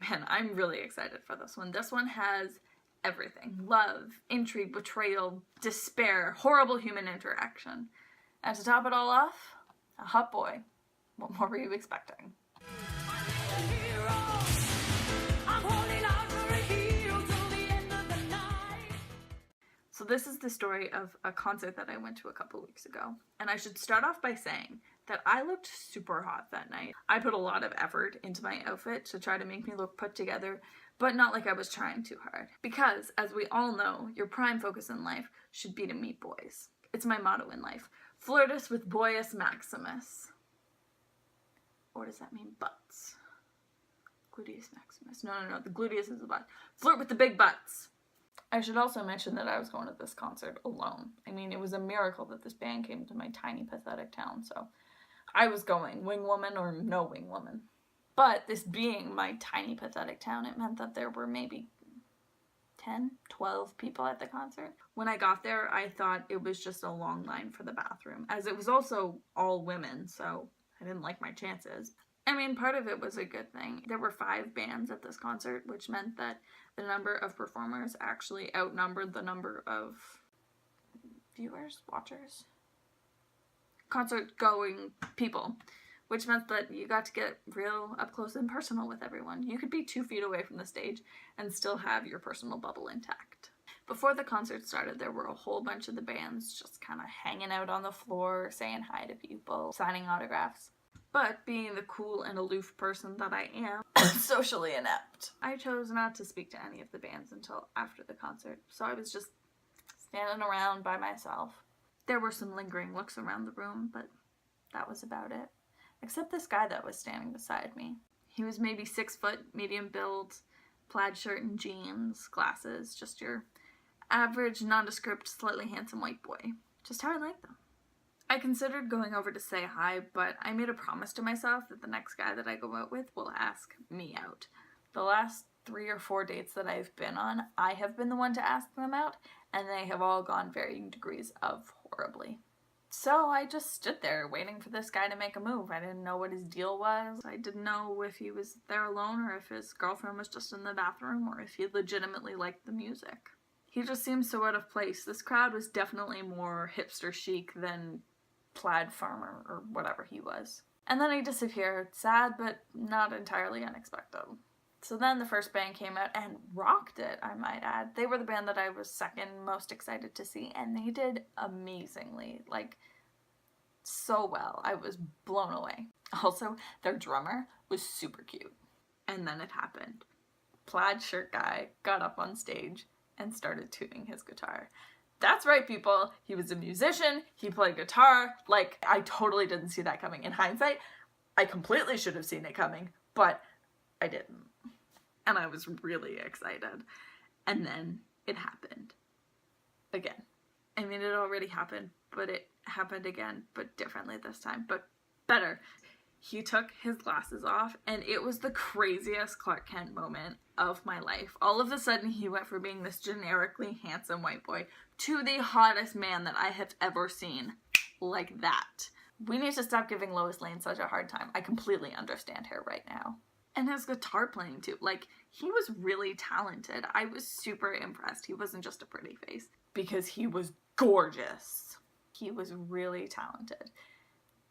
Man, I'm really excited for this one. This one has everything. Love, intrigue, betrayal, despair, horrible human interaction. And to top it all off, a hot boy. What more were you expecting? So this is the story of a concert that I went to a couple weeks ago. And I should start off by saying that I looked super hot that night. I put a lot of effort into my outfit to try to make me look put together, but not like I was trying too hard. Because, as we all know, your prime focus in life should be to meet boys. It's my motto in life. Flirtus with boyus maximus. What does that mean? Butts. Gluteus maximus. No, the gluteus is the butt. Flirt with the big butts. I should also mention that I was going to this concert alone. I mean, it was a miracle that this band came to my tiny, pathetic town, so I was going, wing woman or no wing woman. But this being my tiny, pathetic town, it meant that there were maybe 10, 12 people at the concert. When I got there, I thought it was just a long line for the bathroom, as it was also all women, so I didn't like my chances. I mean, part of it was a good thing. There were 5 bands at this concert, which meant that the number of performers actually outnumbered the number of viewers, watchers, concert-going people, which meant that you got to get real up close and personal with everyone. You could be 2 feet away from the stage and still have your personal bubble intact. Before the concert started, there were a whole bunch of the bands just kind of hanging out on the floor, saying hi to people, signing autographs. But being the cool and aloof person that I am, socially inept, I chose not to speak to any of the bands until after the concert, so I was just standing around by myself. There were some lingering looks around the room, but that was about it. Except this guy that was standing beside me. He was maybe 6 foot, medium build, plaid shirt and jeans, glasses, just your average, nondescript, slightly handsome white boy. Just how I like them. I considered going over to say hi, but I made a promise to myself that the next guy that I go out with will ask me out. The last 3 or 4 dates that I've been on, I have been the one to ask them out, and they have all gone varying degrees of horribly. So I just stood there waiting for this guy to make a move. I didn't know what his deal was. I didn't know if he was there alone or if his girlfriend was just in the bathroom or if he legitimately liked the music. He just seemed so out of place. This crowd was definitely more hipster chic than plaid farmer or whatever he was. And then he disappeared, sad but not entirely unexpected. So then the first band came out and rocked it, I might add. They were the band that I was second most excited to see, and they did amazingly, like, so well. I was blown away. Also, their drummer was super cute. And then it happened. Plaid shirt guy got up on stage and started tuning his guitar. That's right, people. He was a musician. He played guitar. Like, I totally didn't see that coming. In hindsight, I completely should have seen it coming, but I didn't. And I was really excited. And then it happened. Again. I mean, it already happened, but it happened again, but differently this time, but better. He took his glasses off, and it was the craziest Clark Kent moment of my life. All of a sudden, he went from being this generically handsome white boy to the hottest man that I have ever seen. Like that. We need to stop giving Lois Lane such a hard time. I completely understand her right now. And his guitar playing too. Like, he was really talented. I was super impressed. He wasn't just a pretty face. Because he was gorgeous. He was really talented.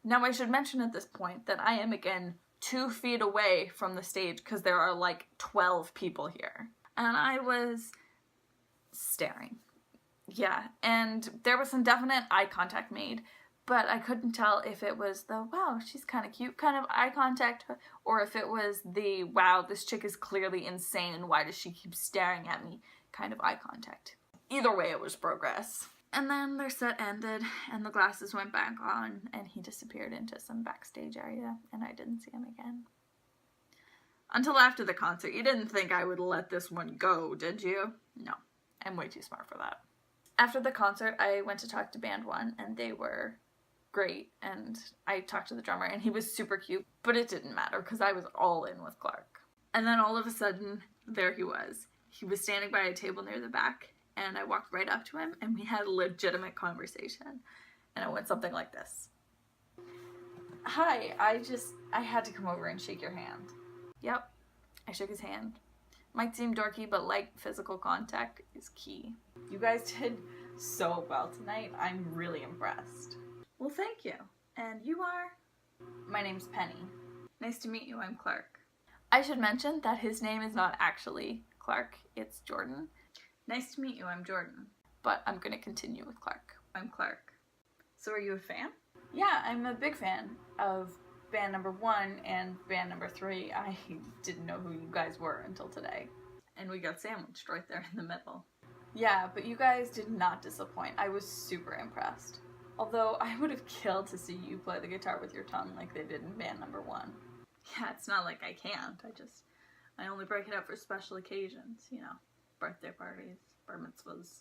Now, I should mention at this point that I am, again, 2 feet away from the stage because there are, like, 12 people here. And I was staring. Yeah, and there was some definite eye contact made, but I couldn't tell if it was the, wow, she's kind of cute kind of eye contact, or if it was the, wow, this chick is clearly insane and why does she keep staring at me kind of eye contact. Either way, it was progress. And then their set ended, and the glasses went back on, and he disappeared into some backstage area, and I didn't see him again. Until after the concert. You didn't think I would let this one go, did you? No, I'm way too smart for that. After the concert, I went to talk to Band 1, and they were great, and I talked to the drummer, and he was super cute, but it didn't matter, because I was all in with Clark. And then all of a sudden, there he was. He was standing by a table near the back, and I walked right up to him, and we had a legitimate conversation. And it went something like this. Hi, I had to come over and shake your hand. Yep. I shook his hand. Might seem dorky, but light physical contact is key. You guys did so well tonight. I'm really impressed. Well, thank you. And you are? My name's Penny. Nice to meet you. I'm Clark. I should mention that his name is not actually Clark. It's Jordan. Nice to meet you. I'm Jordan. But I'm going to continue with Clark. I'm Clark. So are you a fan? Yeah, I'm a big fan of band number 1 and band number 3. I didn't know who you guys were until today. And we got sandwiched right there in the middle. Yeah, but you guys did not disappoint. I was super impressed. Although I would have killed to see you play the guitar with your tongue like they did in band number 1. Yeah, it's not like I can't. I only break it out for special occasions, you know, birthday parties, bar mitzvahs.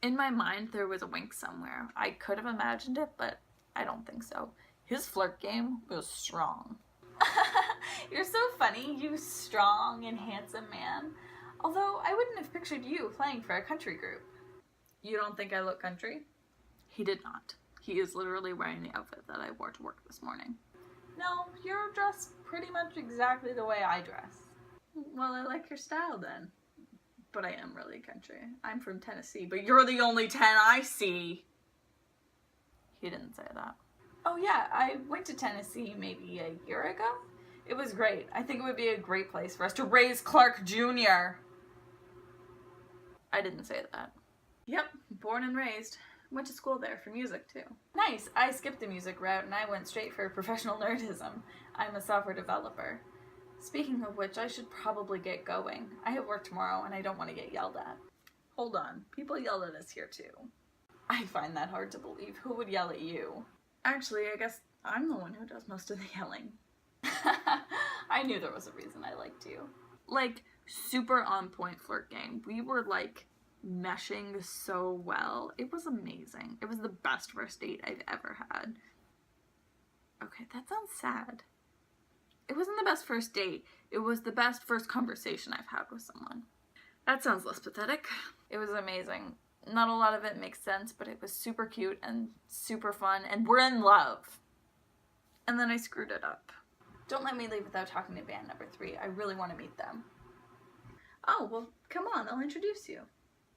In my mind, there was a wink somewhere. I could have imagined it, but I don't think so. His flirt game was strong. You're so funny, you strong and handsome man. Although I wouldn't have pictured you playing for a country group. You don't think I look country? He did not. He is literally wearing the outfit that I wore to work this morning. No, you're dressed pretty much exactly the way I dress. Well, I like your style then. But I am really country. I'm from Tennessee, but you're the only 10 I see. He didn't say that. Oh yeah, I went to Tennessee maybe a year ago. It was great. I think it would be a great place for us to raise Clark Jr. I didn't say that. Yep, born and raised. Went to school there for music too. Nice. I skipped the music route and I went straight for professional nerdism. I'm a software developer. Speaking of which, I should probably get going. I have work tomorrow and I don't want to get yelled at. Hold on. People yell at us here too. I find that hard to believe. Who would yell at you? Actually, I guess I'm the one who does most of the yelling. I knew there was a reason I liked you. Like, super on point flirt game. We were like meshing so well. It was amazing. It was the best first date I've ever had. Okay, that sounds sad. It wasn't the best first date. It was the best first conversation I've had with someone. That sounds less pathetic. It was amazing. Not a lot of it makes sense, but it was super cute and super fun, and we're in love. And then I screwed it up. Don't let me leave without talking to band number 3. I really want to meet them. Oh, well, come on, I'll introduce you.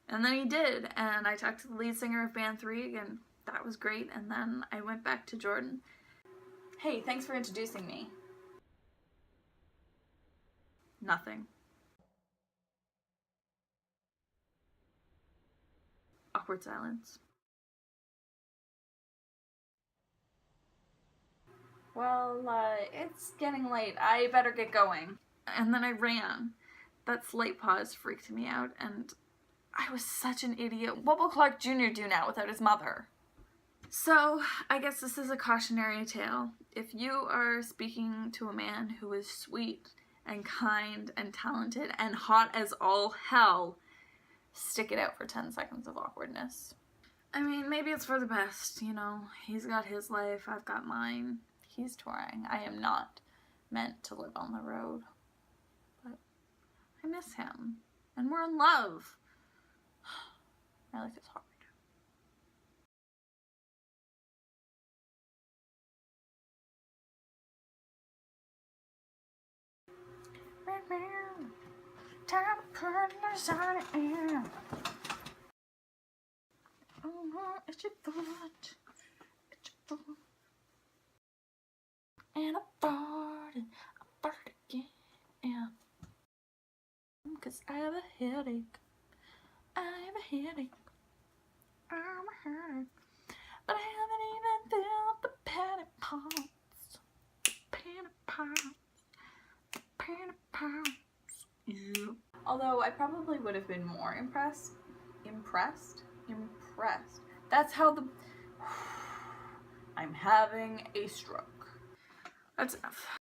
And then he did, and I talked to the lead singer of band 3, and that was great, and then I went back to Jordan. Hey, thanks for introducing me. Nothing. Awkward silence. Well, it's getting late. I better get going. And then I ran. That slight pause freaked me out, and I was such an idiot. What will Clark Jr. do now without his mother? So, I guess this is a cautionary tale. If you are speaking to a man who is sweet and kind and talented and hot as all hell, stick it out for 10 seconds of awkwardness. I mean, maybe it's for the best, you know. He's got his life, I've got mine. He's touring. I am not meant to live on the road. But I miss him. And we're in love. My life is hard. Time to put this on it in. Oh, it's your foot. It's your foot. And I farted again. Yeah. 'Cause I have a headache. I have a headache. I'm a headache. But I haven't even filled the penny pots. The penny pots. The penny pots. Yeah. Although I probably would have been more impressed. That's how the... I'm having a stroke. That's enough.